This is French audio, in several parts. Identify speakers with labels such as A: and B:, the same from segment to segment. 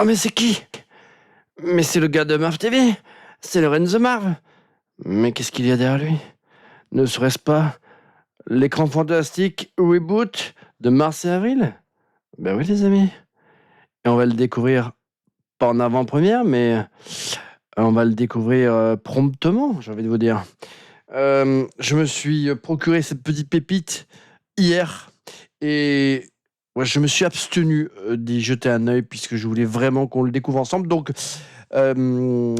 A: Oh, mais c'est qui? Mais c'est le gars de Marv TV. C'est Lorenzo Marv. Mais qu'est-ce qu'il y a derrière lui? Ne serait-ce pas l'écran fantastique reboot de mars et avril? Ben oui, les amis. Et on va le découvrir pas en avant-première, mais on va le découvrir promptement, j'ai envie de vous dire. Je me suis procuré cette petite pépite hier et ouais, je me suis abstenu d'y jeter un œil puisque je voulais vraiment qu'on le découvre ensemble. Donc,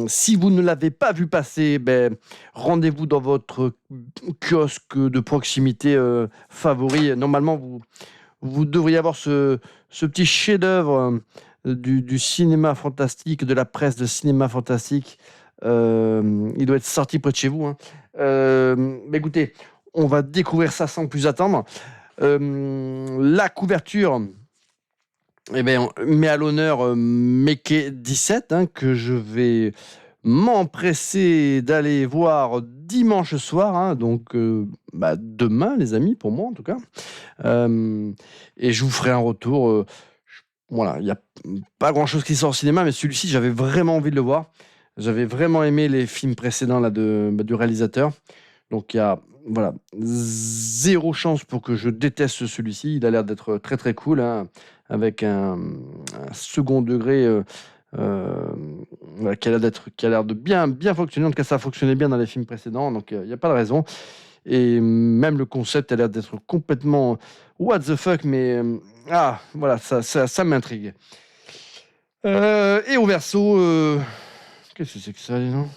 A: si vous ne l'avez pas vu passer, ben, rendez-vous dans votre kiosque de proximité favori. Normalement, vous devriez avoir ce petit chef-d'œuvre du cinéma fantastique, de la presse de cinéma fantastique. Il doit être sorti près de chez vous, hein. Mais écoutez, on va découvrir ça sans plus attendre. La couverture, eh ben, on met à l'honneur Mickey 17, hein, que je vais m'empresser d'aller voir dimanche soir, hein, donc demain, les amis, pour moi en tout cas. Et je vous ferai un retour. Voilà, il n'y a pas grand-chose qui sort au cinéma, mais celui-ci, j'avais vraiment envie de le voir. J'avais vraiment aimé les films précédents là, du réalisateur. Donc il y a voilà, zéro chance pour que je déteste celui-ci. Il a l'air d'être très très cool, hein, avec un second degré voilà, qui a l'air de bien, bien fonctionner. En tout cas, ça a fonctionné bien dans les films précédents, donc il n'y a pas de raison. Et même le concept a l'air d'être complètement what the fuck, mais voilà, ça m'intrigue. Et au verso, qu'est-ce que c'est que ça, dis donc?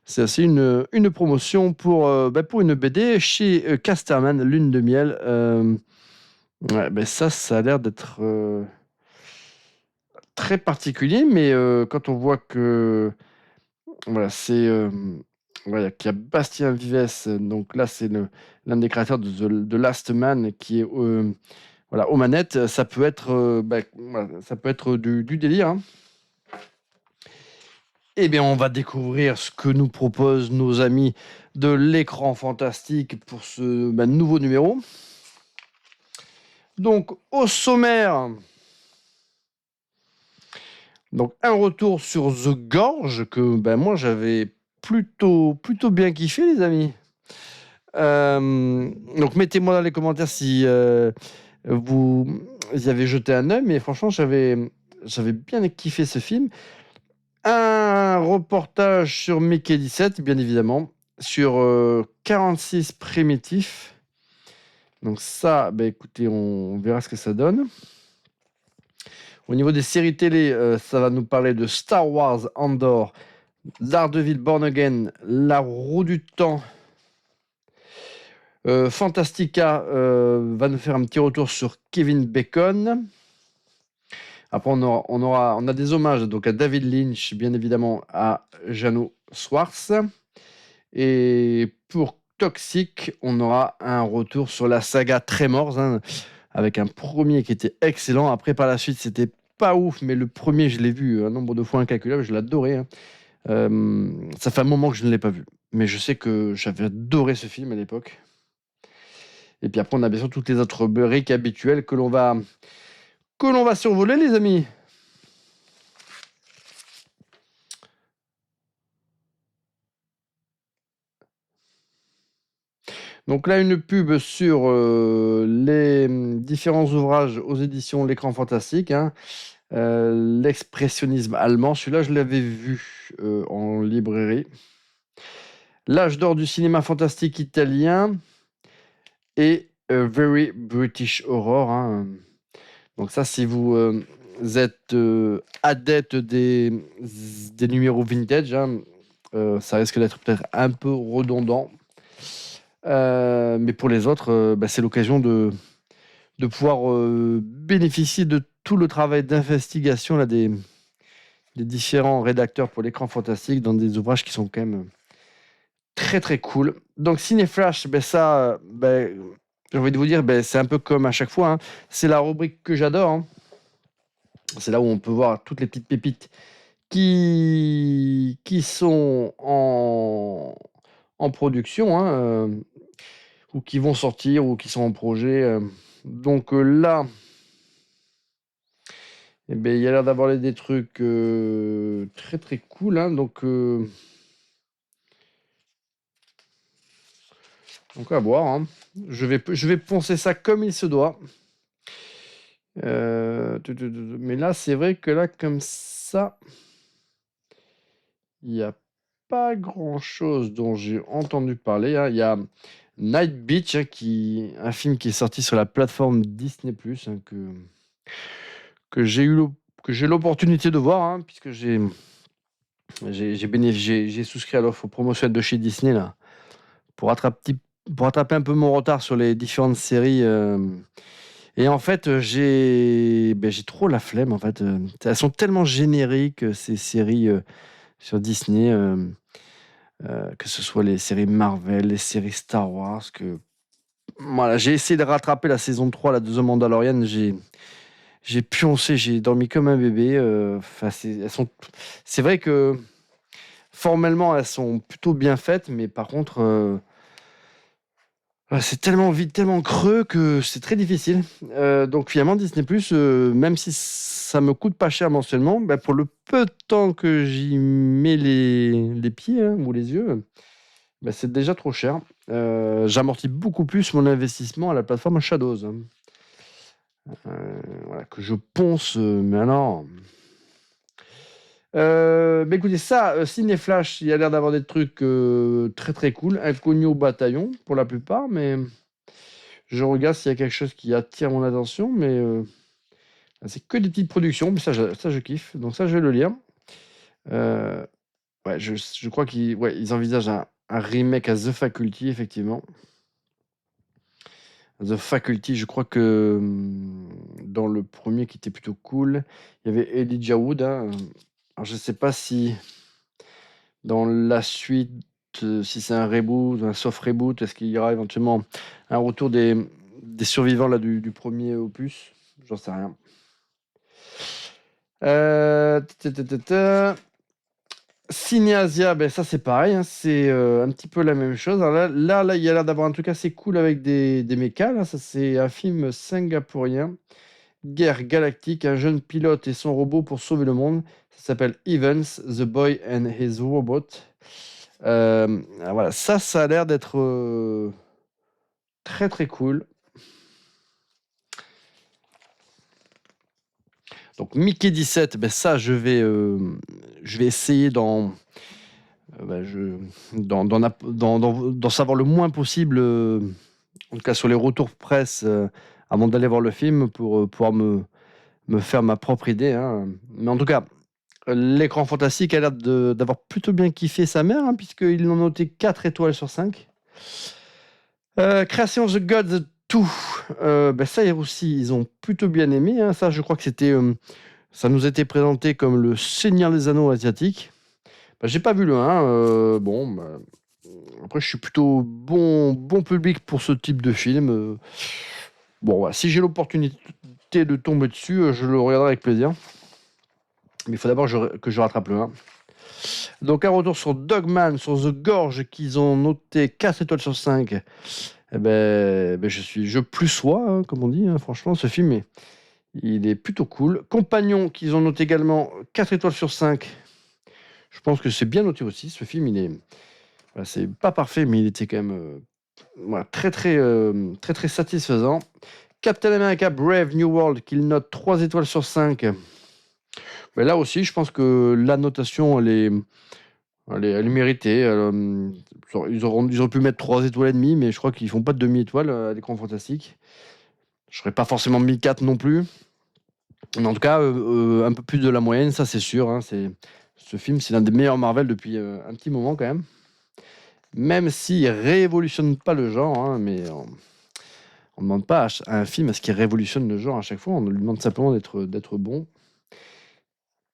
A: C'est aussi une promotion pour une BD chez Casterman, Lune de miel. Ouais, ben ça a l'air d'être très particulier, mais quand on voit que voilà, voilà, qu'il y a Bastien Vives, donc là c'est l'un des créateurs de Last Man qui est voilà, aux manettes, ça peut être, voilà, ça peut être du délire, hein. Eh bien, on va découvrir ce que nous proposent nos amis de l'écran fantastique pour ce nouveau numéro. Donc, au sommaire, donc un retour sur The Gorge que moi j'avais plutôt bien kiffé, les amis. Donc, mettez-moi dans les commentaires si vous y avez jeté un œil, mais franchement, j'avais bien kiffé ce film. Un reportage sur Mickey 17, bien évidemment, sur 46 primitifs. Donc ça, écoutez, on verra ce que ça donne. Au niveau des séries télé, ça va nous parler de Star Wars Andor, Daredevil Born Again, La Roue du Temps. Fantastica va nous faire un petit retour sur Kevin Bacon. Après, on a des hommages donc à David Lynch, bien évidemment, à Jano Swartz. Et pour Toxic, on aura un retour sur la saga Tremors, hein, avec un premier qui était excellent. Après, par la suite, c'était pas ouf, mais le premier, je l'ai vu un nombre de fois incalculable, je l'adorais, hein. Ça fait un moment que je ne l'ai pas vu, mais je sais que j'avais adoré ce film à l'époque. Et puis après, on a bien sûr toutes les autres briques habituelles que l'on va survoler, les amis. Donc là, une pub sur les différents ouvrages aux éditions L'Écran Fantastique, hein. L'expressionnisme allemand, celui-là, je l'avais vu en librairie. L'âge d'or du cinéma fantastique italien et Very British Horror, hein. Donc ça, si vous êtes adepte des numéros vintage, hein, ça risque d'être peut-être un peu redondant. Mais pour les autres, c'est l'occasion de pouvoir bénéficier de tout le travail d'investigation là, des différents rédacteurs pour l'écran fantastique dans des ouvrages qui sont quand même très très cool. Donc Cinéflash, ça, j'ai envie de vous dire, c'est un peu comme à chaque fois, hein. C'est la rubrique que j'adore, hein. C'est là où on peut voir toutes les petites pépites qui sont en production, hein, ou qui vont sortir ou qui sont en projet. Donc là, Eh ben, il y a l'air d'avoir des trucs très très cool, hein, donc à voir, hein. Je vais poncer ça comme il se doit. Mais là, c'est vrai que là, comme ça, il n'y a pas grand-chose dont j'ai entendu parler, hein. Il y a Night Beach, hein, un film qui est sorti sur la plateforme Disney+, hein, que j'ai eu que j'ai l'opportunité de voir, hein, puisque j'ai souscrit à l'offre promotionnelle de chez Disney là, pour pour rattraper un peu mon retard sur les différentes séries. Et en fait, j'ai trop la flemme. En fait, elles sont tellement génériques ces séries sur Disney, que ce soit les séries Marvel, les séries Star Wars. Que voilà, j'ai essayé de rattraper la saison 3, la deuxième Mandalorian. J'ai pioncé, j'ai dormi comme un bébé. Enfin, c'est vrai que formellement, elles sont plutôt bien faites, mais par contre, c'est tellement vite, tellement creux que c'est très difficile. Donc finalement, Disney+, même si ça me coûte pas cher mensuellement, bah, pour le peu de temps que j'y mets les pieds, hein, ou les yeux, bah, c'est déjà trop cher. J'amortis beaucoup plus mon investissement à la plateforme Shadows, hein. Voilà, que je ponce, mais alors... Bah écoutez, ça, Ciné Flash, il y a l'air d'avoir des trucs très très cool. Inconnu au bataillon pour la plupart, mais je regarde s'il y a quelque chose qui attire mon attention. Mais c'est que des petites productions, mais ça je kiffe. Donc ça, je vais le lire. Euh, ouais, je crois ils envisagent un remake à The Faculty, effectivement. The Faculty, je crois que dans le premier qui était plutôt cool, il y avait Elijah Wood, hein. Alors je sais pas si dans la suite, si c'est un reboot, un soft reboot, est-ce qu'il y aura éventuellement un retour des survivants là, du premier opus? J'en sais rien. Ta, ta, ta, ta. Cinéasia, ben ça c'est pareil, hein, c'est un petit peu la même chose. Alors là, il y a l'air d'avoir un truc assez cool avec des mechas. Là, ça c'est un film singapourien, Guerre galactique, un jeune pilote et son robot pour sauver le monde. Ça s'appelle Evans, The Boy and His Robot. Voilà, ça a l'air d'être très très cool. Donc Mickey 17, ben ça je vais essayer d'en savoir le moins possible, en tout cas sur les retours presse, avant d'aller voir le film pour pouvoir me faire ma propre idée, hein. Mais en tout cas, l'écran fantastique a l'air d'avoir plutôt bien kiffé sa mère, hein, puisqu'ils l'ont noté 4 étoiles sur 5. Création The Gods 2, ben ça aussi, ils ont plutôt bien aimé, hein. Ça, je crois que ça nous était présenté comme le Seigneur des Anneaux asiatique. Bah, j'ai pas vu le 1. Bon, bah, après, je suis plutôt bon public pour ce type de film. Bon, voilà, si j'ai l'opportunité de tomber dessus, je le regarderai avec plaisir. Mais il faut d'abord que je rattrape le 1. Donc, un retour sur Dogman, sur The Gorge, qu'ils ont noté 4 étoiles sur 5. Eh ben, je plus sois, hein, comme on dit, hein. Franchement, ce film, il est plutôt cool. Compagnon, qu'ils ont noté également 4 étoiles sur 5. Je pense que c'est bien noté aussi. Ce film, voilà, c'est pas parfait, mais il était quand même voilà, très très satisfaisant. Captain America Brave New World, qu'il note 3 étoiles sur 5. Mais là aussi, je pense que la notation, elle est méritée. Ils auraient pu mettre 3 étoiles et demie, mais je crois qu'ils font pas de demi-étoile à l'écran fantastique. Je serais pas forcément mis 4 non plus. Mais en tout cas, un peu plus de la moyenne, ça c'est sûr, hein. Ce film, c'est l'un des meilleurs Marvel depuis un petit moment quand même. Même s'il révolutionne pas le genre, hein, mais on ne demande pas à un film à ce qu'il révolutionne le genre à chaque fois. On lui demande simplement d'être bon.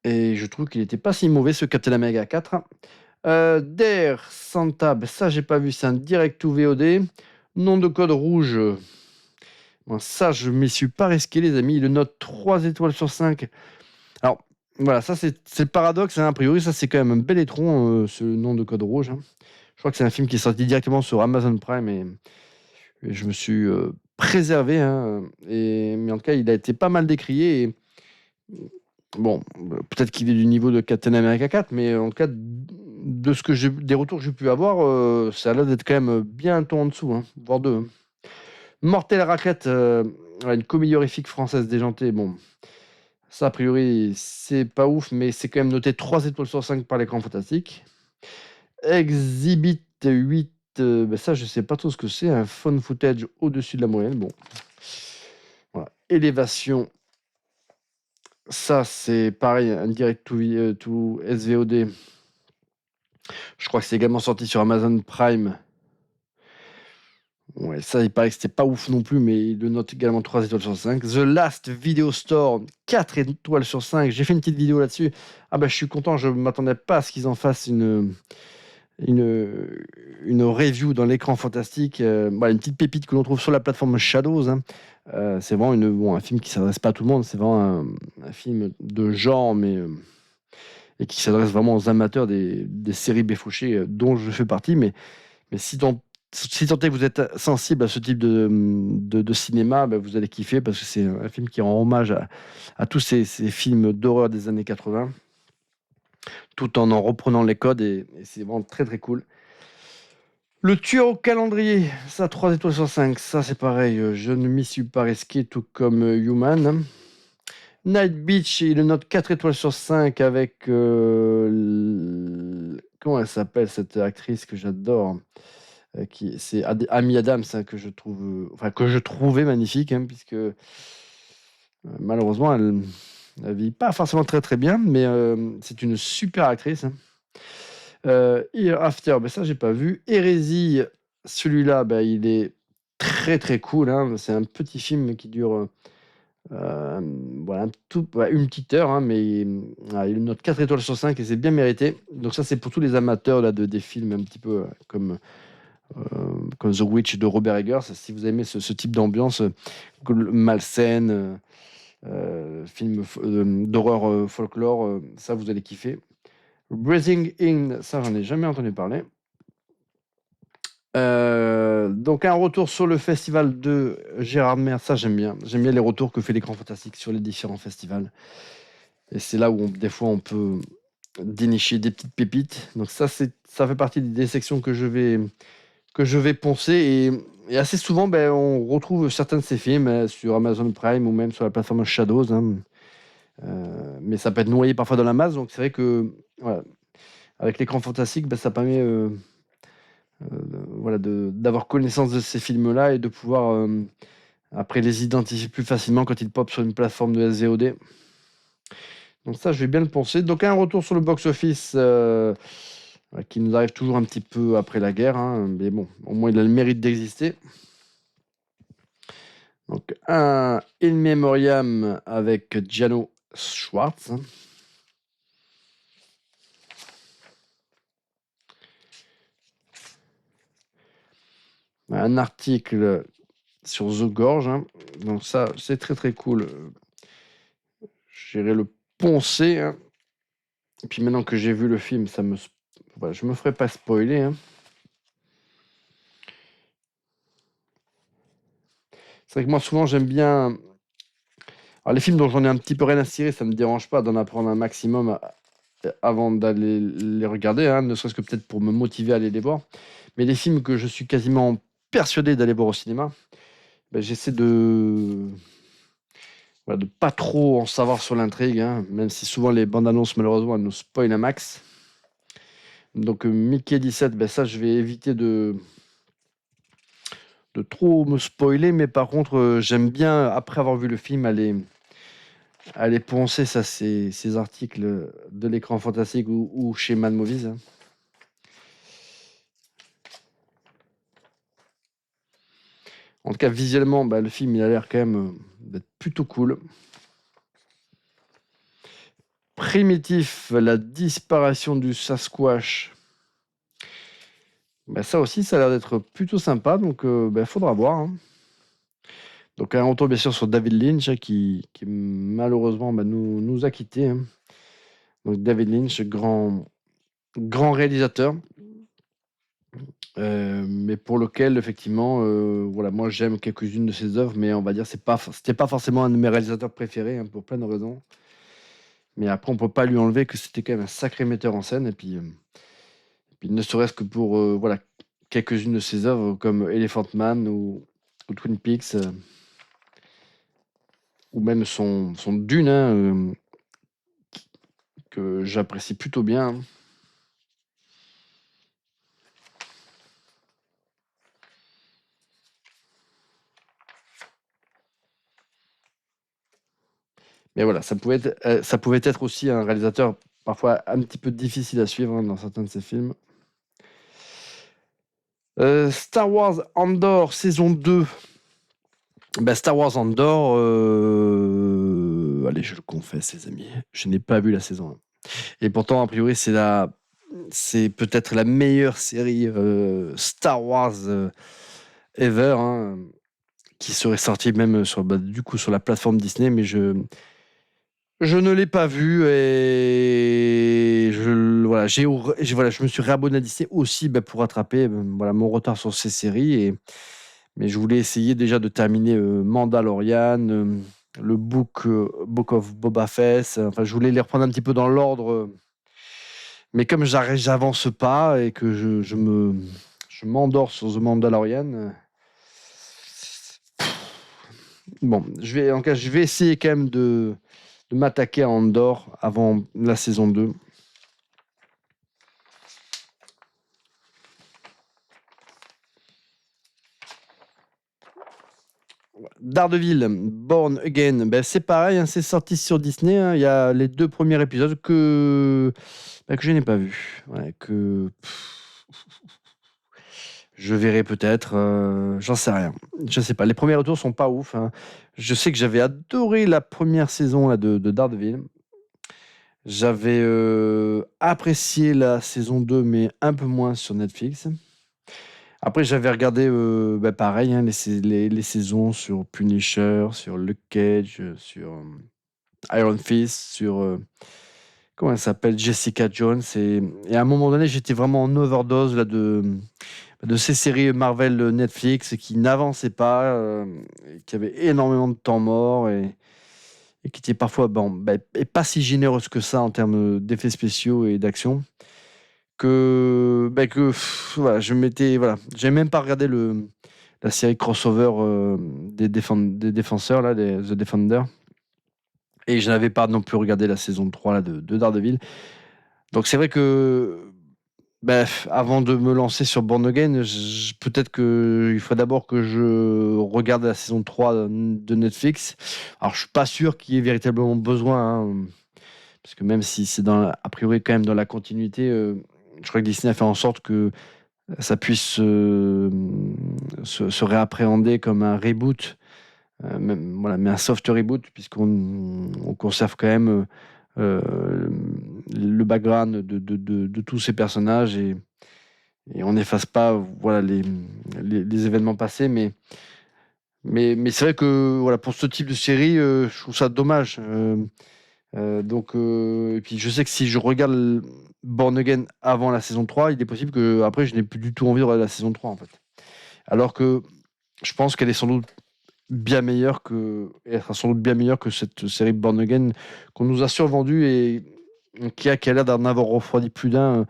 A: Et je trouve qu'il n'était pas si mauvais, ce Captain America 4. Dare Santa, ben ça j'ai pas vu, c'est un direct to VOD. Nom de code rouge. Bon, ça, je m'y suis pas risqué, les amis. Il le note 3 étoiles sur 5. Alors, voilà, ça c'est le paradoxe, hein. A priori, ça c'est quand même un bel étron, ce nom de code rouge, hein. Je crois que c'est un film qui est sorti directement sur Amazon Prime et je me suis préservé, hein, mais en tout cas, il a été pas mal décrié. Et Bon, peut-être qu'il est du niveau de Captain America 4, mais en tout cas, de ce que des retours que j'ai pu avoir, ça a l'air d'être quand même bien un ton en dessous, hein, voire deux, hein. Mortel Raclette, une comédie horrifique française déjantée. Bon, ça, a priori, c'est pas ouf, mais c'est quand même noté 3 étoiles sur 5 par l'écran fantastique. Exhibit 8, ça, je sais pas trop ce que c'est. Un phone footage au-dessus de la moyenne. Bon, voilà. Élévation, ça, c'est pareil, un direct to SVOD. Je crois que c'est également sorti sur Amazon Prime. Ouais, ça, il paraît que c'était pas ouf non plus, mais il le note également 3 étoiles sur 5. The Last Video Store, 4 étoiles sur 5. J'ai fait une petite vidéo là-dessus. Ah bah, je suis content, je m'attendais pas à ce qu'ils en fassent une review dans l'écran fantastique. Voilà, une petite pépite que l'on trouve sur la plateforme Shadows, hein. C'est vraiment un film qui s'adresse pas à tout le monde. C'est vraiment un film de genre, mais et qui s'adresse vraiment aux amateurs des séries béfauchées, dont je fais partie. Mais si tant est que vous êtes sensible à ce type de cinéma, bah, vous allez kiffer parce que c'est un film qui rend hommage à tous ces films d'horreur des années 80, tout en reprenant les codes, et c'est vraiment très très cool. Le tueur au calendrier, ça 3 étoiles sur 5, ça c'est pareil, je ne m'y suis pas risqué, tout comme Human. Night Beach, il le note 4 étoiles sur 5 avec... comment elle s'appelle cette actrice que j'adore, c'est Amy Adams, hein, que je trouve, que je trouvais magnifique, hein, puisque malheureusement elle vit pas forcément très très bien, mais c'est une super actrice, hein. Here After, ben ça j'ai pas vu. Hérésie, celui-là, ben, il est très très cool, hein. C'est un petit film qui dure voilà, une petite heure, hein, mais il note 4 étoiles sur 5 et c'est bien mérité. Donc ça c'est pour tous les amateurs là, des films un petit peu comme The Witch de Robert Eggers. Si vous aimez ce type d'ambiance malsaine, film d'horreur folklore, ça vous allez kiffer. Breathing In, ça j'en ai jamais entendu parler. Donc un retour sur le festival de Gérard Mer, ça j'aime bien. J'aime bien les retours que fait l'écran fantastique sur les différents festivals. Et c'est là où des fois on peut dénicher des petites pépites. Donc ça fait partie des sections que je vais poncer, et assez souvent on retrouve certains de ces films sur Amazon Prime ou même sur la plateforme Shadows, hein. Mais ça peut être noyé parfois dans la masse, donc c'est vrai que voilà, avec l'écran fantastique, ça permet voilà, d'avoir connaissance de ces films-là et de pouvoir après les identifier plus facilement quand ils popent sur une plateforme de SVOD. Donc ça, je vais bien le penser. Donc un retour sur le box-office qui nous arrive toujours un petit peu après la guerre, hein, mais bon, au moins il a le mérite d'exister. Donc un In Memoriam avec Giano Schwartz. Un article sur The Gorge, hein. Donc ça, c'est très très cool. J'irai le poncer, hein. Et puis maintenant que j'ai vu le film, voilà, je me ferai pas spoiler, hein. C'est vrai que moi souvent j'aime bien. Alors les films dont j'en ai un petit peu rien à cirer, ça me dérange pas d'en apprendre un maximum avant d'aller les regarder, hein, ne serait-ce que peut-être pour me motiver à aller les voir. Mais les films que je suis quasiment persuadé d'aller voir au cinéma, j'essaie voilà, de pas trop en savoir sur l'intrigue, hein, même si souvent les bandes annonces malheureusement elles nous spoilent un max. Donc Mickey 17, ça je vais éviter de trop me spoiler, mais par contre j'aime bien, après avoir vu le film, aller poncer ça, ces articles de l'écran fantastique ou chez Mad Movies, hein. En tout cas, visuellement, le film, il a l'air quand même d'être plutôt cool. Primitif, la disparition du Sasquatch. Ça aussi, ça a l'air d'être plutôt sympa, donc faudra voir, hein. Donc un retour bien sûr sur David Lynch, qui malheureusement nous a quittés, hein. Donc David Lynch, grand réalisateur, mais pour lequel effectivement, voilà, moi j'aime quelques-unes de ses œuvres, mais on va dire c'était pas forcément un de mes réalisateurs préférés, hein, pour plein de raisons. Mais après, on peut pas lui enlever que c'était quand même un sacré metteur en scène. Et puis ne serait-ce que pour voilà, quelques-unes de ses œuvres comme Elephant Man ou Twin Peaks, ou même son Dune, hein, que j'apprécie plutôt bien, hein. Mais voilà, ça pouvait être aussi un réalisateur parfois un petit peu difficile à suivre, hein, dans certains de ses films. Star Wars Andor saison 2. Ben, Star Wars Andor, allez, je le confesse, les amis, je n'ai pas vu la saison 1. Et pourtant, a priori, c'est peut-être la meilleure série Star Wars ever, hein, qui serait sortie même du coup, sur la plateforme Disney, mais je ne l'ai pas vue et voilà, je me suis réabonné à Disney aussi, pour rattraper voilà, mon retard sur ces séries. Mais je voulais essayer déjà de terminer Mandalorian, le Book of Boba Fett. Enfin, je voulais les reprendre un petit peu dans l'ordre. Mais comme j'avance pas et que je m'endors sur The Mandalorian, bon, je vais essayer quand même de m'attaquer à Andor avant la saison 2. Daredevil, Born Again, c'est pareil, hein, c'est sorti sur Disney, hein. Il y a les 2 premiers épisodes que je n'ai pas vus. Ouais, je verrai peut-être, j'en sais rien. Je sais pas. Les premiers retours sont pas ouf, hein. Je sais que j'avais adoré la première saison là, de Daredevil. J'avais apprécié la saison 2, mais un peu moins sur Netflix. Après, j'avais regardé, pareil, hein, les saisons sur Punisher, sur Luke Cage, sur Iron Fist, sur comment elle s'appelle, Jessica Jones. Et à un moment donné, j'étais vraiment en overdose là, de ces séries Marvel Netflix qui n'avançaient pas, et qui avaient énormément de temps mort et qui étaient parfois et pas si généreuses que ça en termes d'effets spéciaux et d'action. Voilà, j'ai même pas regardé la série crossover des défenseurs, là, The Defender. Et je n'avais pas non plus regardé la saison 3 là, de Daredevil. Donc c'est vrai que avant de me lancer sur Born Again, peut-être qu'il faut d'abord que je regarde la saison 3 de Netflix. Alors je suis pas sûr qu'il y ait véritablement besoin, hein, parce que même si c'est a priori quand même dans la continuité, je crois que Disney a fait en sorte que ça puisse se réappréhender comme un reboot, voilà, mais un soft reboot, puisqu'on conserve quand même le background de tous ces personnages et on n'efface pas voilà, les événements passés. Mais c'est vrai que voilà, pour ce type de série, je trouve ça dommage. Et puis je sais que si je regarde Born Again avant la saison 3, il est possible que après je n'ai plus du tout envie de regarder la saison 3 en fait. Alors que je pense qu'elle est sans doute bien meilleure elle sera sans doute bien meilleure que cette série Born Again qu'on nous a survendue et qui a l'air d'en avoir refroidi plus d'un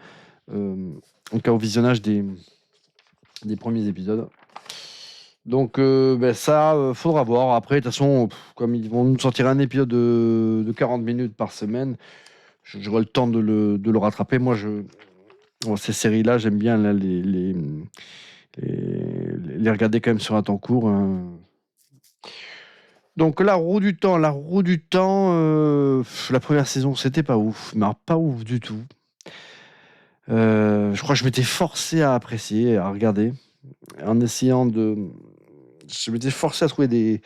A: en cas au visionnage des premiers épisodes. Donc ça, faudra voir. Après, de toute façon, comme ils vont nous sortir un épisode de 40 minutes par semaine, j'aurai le temps de le rattraper. Moi, ces séries-là, j'aime bien là, les regarder quand même sur un temps court, hein. Donc la roue du temps, la première saison, c'était pas ouf, mais alors, pas ouf du tout. Je crois que je m'étais forcé à apprécier, à regarder, en essayant je m'étais forcé à trouver des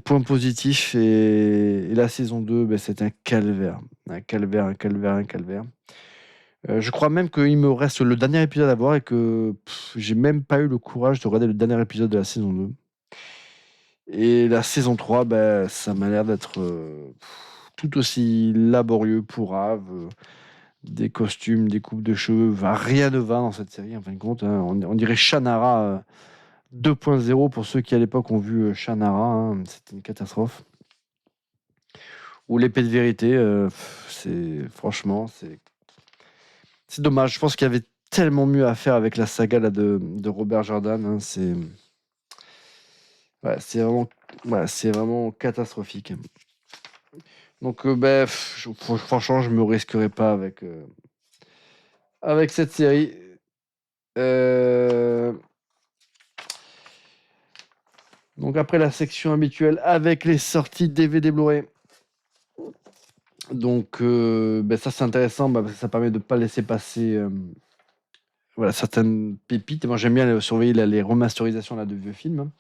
A: points positifs et la saison 2, c'était un calvaire. Un calvaire, un calvaire, un calvaire. Je crois même qu'il me reste le dernier épisode à voir et que j'ai même pas eu le courage de regarder le dernier épisode de la saison 2. Et la saison 3, ça m'a l'air d'être tout aussi laborieux, pourrave. Des costumes, des coupes de cheveux, rien ne va dans cette série en fin de compte, hein. On dirait Shannara 2.0 pour ceux qui à l'époque ont vu Shannara, hein. C'était une catastrophe. ou l'épée de vérité. Franchement, c'est dommage. Je pense qu'il y avait tellement mieux à faire avec la saga là, de Robert Jordan. Hein. C'est vraiment catastrophique. Donc, franchement, je me risquerai pas avec cette série. Euh, Donc, après la section habituelle avec les sorties DVD Blu-ray. Donc, ça, c'est intéressant parce que ça permet de ne pas laisser passer certaines pépites. Moi, j'aime bien surveiller les remasterisations là, de vieux films. Hein.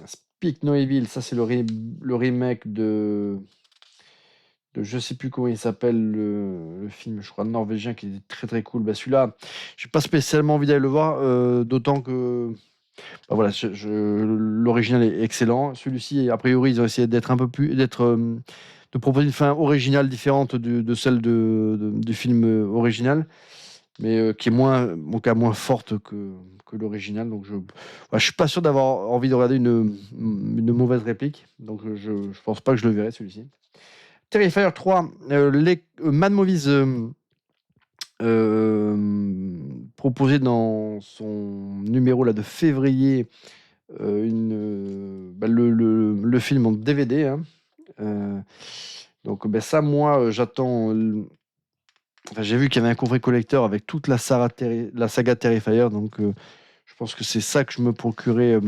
A: Speak No Evil, ça, c'est le remake de je sais plus comment il s'appelle, le film, je crois, norvégien, qui est très très cool. Celui-là, j'ai pas spécialement envie d'aller le voir, d'autant que voilà, l'original est excellent. Celui-ci, a priori, ils ont essayé d'être un peu plus, de proposer une fin originale différente de celle du film original, mais qui est moins forte que l'original. Donc je suis pas sûr d'avoir envie de regarder une mauvaise réplique. Donc je pense pas que je le verrai celui-ci. Terrifier 3, Mad Movies proposé dans son numéro là, de février le film en DVD. Hein. Donc ça, moi, j'attends. J'ai vu qu'il y avait un coffret collector avec toute la saga Terrifier, donc je pense que c'est ça que je me procurais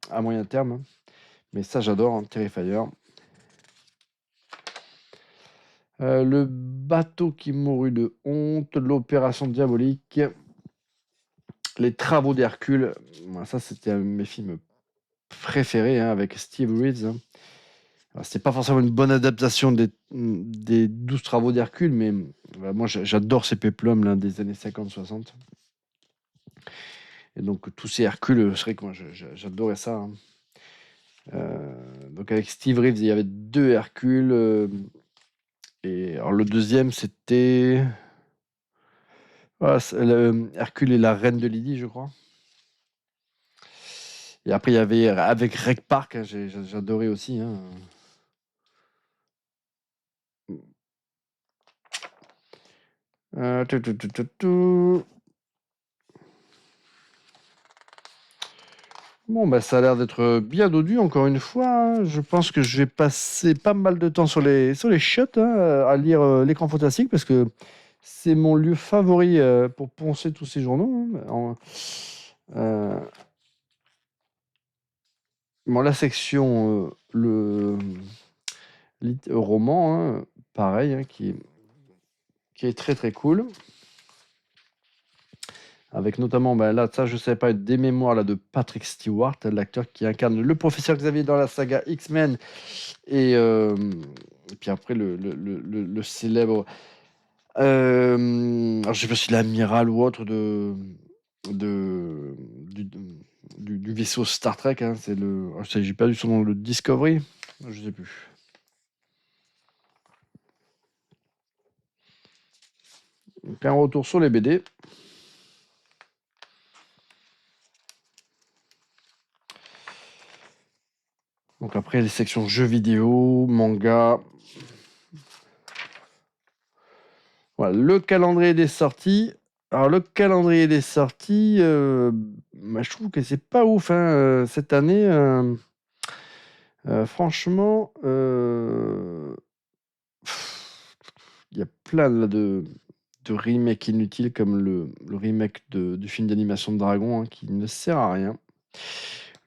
A: à moyen terme. Hein. Mais ça, j'adore, hein, Terrifier. Le bateau qui mourut de honte, l'opération diabolique, les travaux d'Hercule. Ça, c'était un de mes films préférés, hein, avec Steve Reeves. Hein. C'est pas forcément une bonne adaptation des 12 travaux d'Hercule, mais moi j'adore ces péplums là, des années 50-60. Et donc tous ces Hercules, c'est vrai que moi j'adorais ça. Hein. Donc avec Steve Reeves, il y avait 2 Hercules. Et alors le deuxième, c'était Hercule et la reine de Lydie, je crois. Et après, il y avait avec Rec Park, hein, j'adorais aussi. Hein. Tout. Bon, ça a l'air d'être bien dodu, encore une fois. Hein. Je pense que je vais passer pas mal de temps sur les shots, hein, à lire l'écran fantastique, parce que c'est mon lieu favori pour poncer tous ces journaux. Hein. La section, le roman, hein, pareil, hein, qui est très très cool. Avec notamment, là, ça je ne savais pas, des mémoires là, de Patrick Stewart, l'acteur qui incarne le professeur Xavier dans la saga X-Men. Et puis après, le célèbre. Alors, je ne sais pas si l'amiral ou autre du vaisseau Star Trek. Hein, j'ai perdu son nom, le Discovery. Je ne sais plus. Donc, un retour sur les BD. Donc après, les sections jeux vidéo, manga. Voilà, le calendrier des sorties. Alors, le calendrier des sorties, je trouve que c'est pas ouf hein, cette année. Franchement, il y a plein là, de remakes inutiles, comme le remake du film d'animation de Dragon, hein, qui ne sert à rien.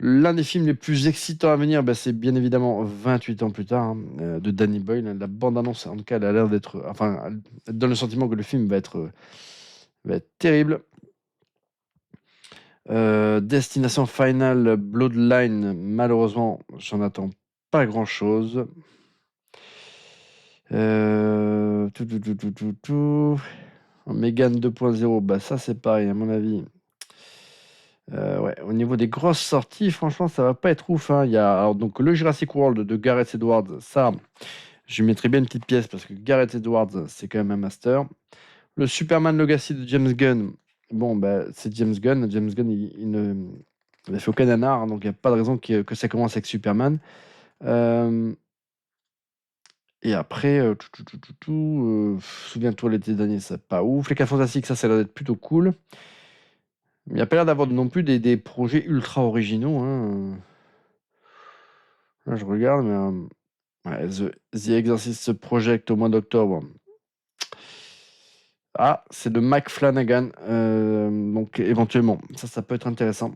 A: L'un des films les plus excitants à venir, c'est bien évidemment 28 ans plus tard, hein, de Danny Boyle. La bande-annonce, en tout cas, elle a l'air d'être. Enfin, elle donne le sentiment que le film va être terrible. Destination Final Bloodline, malheureusement, j'en attends pas grand-chose. Megan 2.0, ça c'est pareil, à mon avis. Au niveau des grosses sorties, franchement, ça va pas être ouf. Hein. Il y a alors, donc le Jurassic World de Gareth Edwards, ça, je mettrais bien une petite pièce parce que Gareth Edwards, c'est quand même un master. Le Superman Legacy de James Gunn, c'est James Gunn. James Gunn, il n'a fait aucun nanar, donc il n'y a pas de raison que ça commence avec Superman. Et après, souviens-toi l'été dernier, c'est pas ouf. Les 4 Fantastiques, ça a l'air d'être plutôt cool. Mais il n'y a pas l'air d'avoir non plus des projets ultra originaux, hein. Là, je regarde, mais ouais, The Exorcist Project au mois d'octobre. Ah, c'est de Mike Flanagan. Donc, éventuellement, ça peut être intéressant.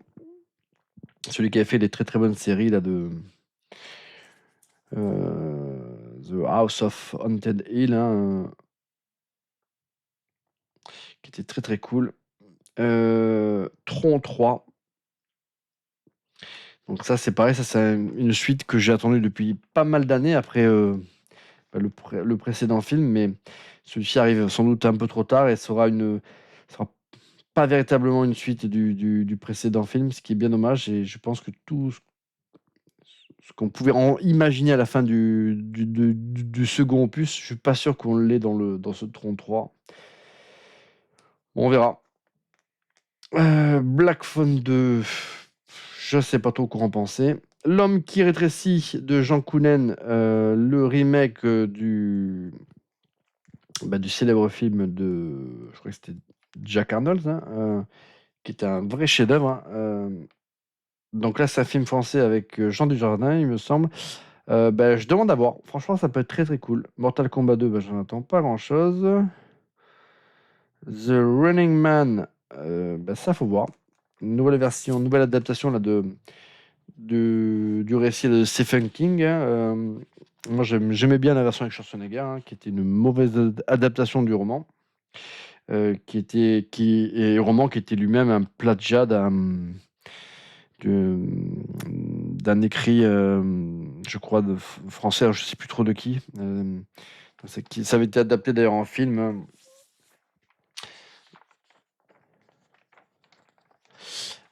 A: Celui qui a fait des très très bonnes séries là, de The House of Haunted Hill, hein, qui était très très cool. Tron 3. Donc ça, c'est pareil, ça c'est une suite que j'ai attendue depuis pas mal d'années après le précédent film, mais celui-ci arrive sans doute un peu trop tard et sera pas véritablement une suite du précédent film, ce qui est bien dommage. Et je pense que tout ce qu'on pouvait imaginer à la fin du second opus, je suis pas sûr qu'on l'ait dans ce Tron 3. Bon, on verra. Black Phone 2, je sais pas trop quoi en penser. L'homme qui rétrécit de Jean Kounen, le remake du célèbre film je crois que c'était Jack Arnold, hein, qui était un vrai chef-d'œuvre, hein. Donc là, c'est un film français avec Jean Dujardin, il me semble. Je demande à voir. Franchement, ça peut être très très cool. Mortal Kombat 2, j'en attends pas grand-chose. The Running Man, ça faut voir. Nouvelle version, nouvelle adaptation là, du récit de Stephen King, hein. Moi, j'aimais bien la version avec Schwarzenegger, hein, qui était une mauvaise adaptation du roman, roman qui était lui-même un plagiat d'un écrit, je crois, français, je sais plus trop de qui. Ça avait été adapté d'ailleurs en film, hein.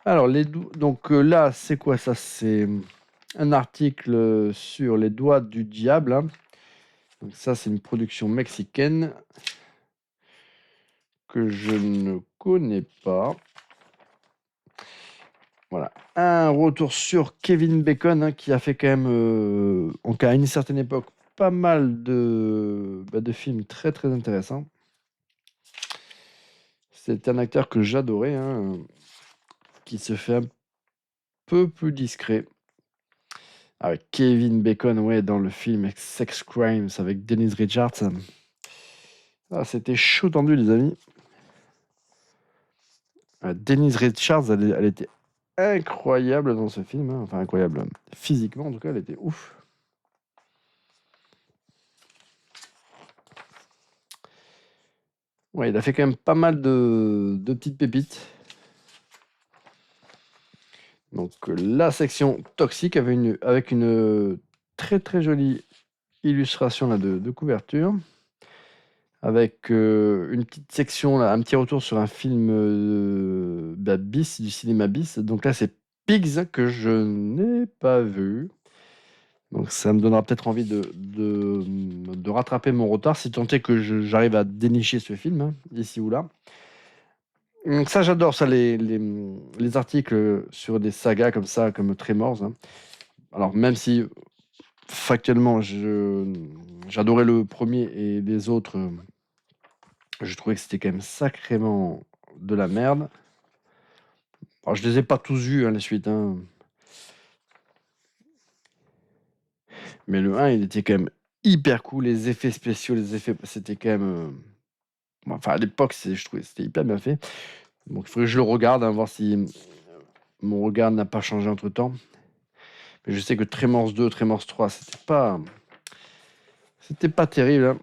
A: Alors, donc là, c'est quoi ça? C'est un article sur les doigts du diable, hein. Donc ça, c'est une production mexicaine que je ne connais pas. Voilà. Un retour sur Kevin Bacon, hein, qui a fait quand même, à une certaine époque, pas mal de films très très intéressants. C'est un acteur que j'adorais, hein, qui se fait un peu plus discret. Avec Kevin Bacon, ouais, dans le film Sex Crimes avec Denise Richards. Ah, c'était chaud tendu, les amis. Denise Richards, elle était incroyable dans ce film, hein. Enfin, incroyable. Physiquement, en tout cas, elle était ouf. Ouais, il a fait quand même pas mal de petites pépites. Donc, la section toxique avec une très très jolie illustration là, de couverture. Avec une petite section, là, un petit retour sur un film bis, du cinéma bis. Donc là, c'est Pigs que je n'ai pas vu. Donc ça me donnera peut-être envie de rattraper mon retard, si tant est que j'arrive à dénicher ce film, hein, ici ou là. Donc ça, j'adore ça, les articles sur des sagas comme ça, comme Tremors, hein. Alors même si factuellement, j'adorais le premier et les autres, je trouvais que c'était quand même sacrément de la merde. Alors je les ai pas tous vus, hein, les suites, hein. Mais le 1, il était quand même hyper cool. Les effets spéciaux, c'était quand même. Enfin, à l'époque, je trouvais que c'était hyper bien fait. Donc, il faudrait que je le regarde, hein, voir si mon regard n'a pas changé entre temps. Mais je sais que Tremors 2, Tremors 3, c'était pas terrible, hein.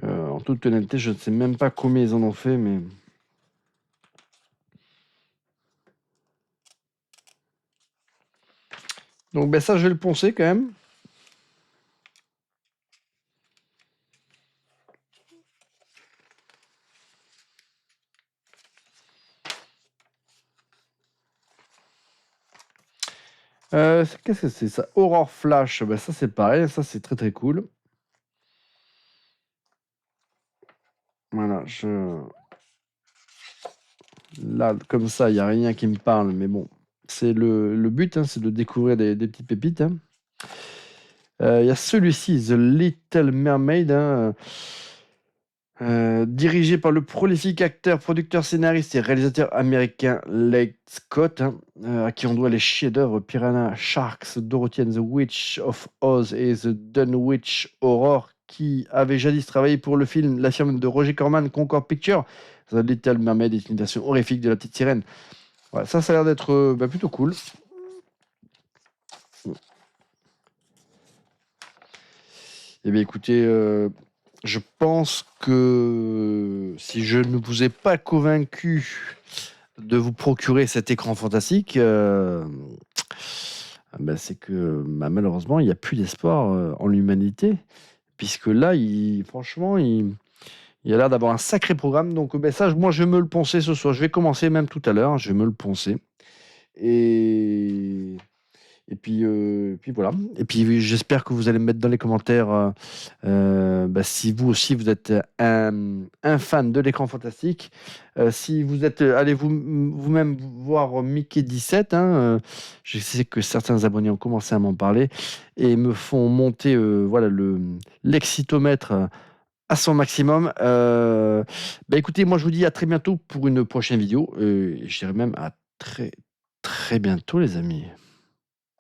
A: En toute honnêteté, je ne sais même pas combien ils en ont fait, mais. Donc, ça, je vais le poncer quand même. Qu'est-ce que c'est ça? Horror Flash, ça c'est pareil, ça c'est très très cool. Voilà, là comme ça, il n'y a rien qui me parle, mais bon, c'est le but, hein, c'est de découvrir des petites pépites, hein. Il y a celui-ci, The Little Mermaid, hein, dirigé par le prolifique acteur, producteur, scénariste et réalisateur américain Leigh Scott, hein, à qui on doit les chefs-d'œuvre Piranha, Sharks, Dorothy and the Witch of Oz et The Dunwich Horror, qui avait jadis travaillé pour le film La firme de Roger Corman, Concord Pictures. The Little Mermaid est une version horrifique de la petite sirène. Voilà, ça a l'air d'être plutôt cool. Eh bien, écoutez, je pense que si je ne vous ai pas convaincu de vous procurer cet écran fantastique, c'est que malheureusement, il n'y a plus d'espoir en l'humanité, puisque là, franchement, il a l'air d'avoir un sacré programme. Donc, ça, moi, je vais me le poncer ce soir. Je vais commencer même tout à l'heure. Je vais me le poncer. Et puis voilà. Et puis oui, j'espère que vous allez me mettre dans les commentaires si vous aussi vous êtes un fan de l'écran fantastique. Si vous êtes, allez vous-même voir Mickey 17. Je sais que certains abonnés ont commencé à m'en parler et me font monter voilà l'excitomètre à son maximum. Écoutez, moi je vous dis à très bientôt pour une prochaine vidéo. Je dirais même à très très bientôt les amis.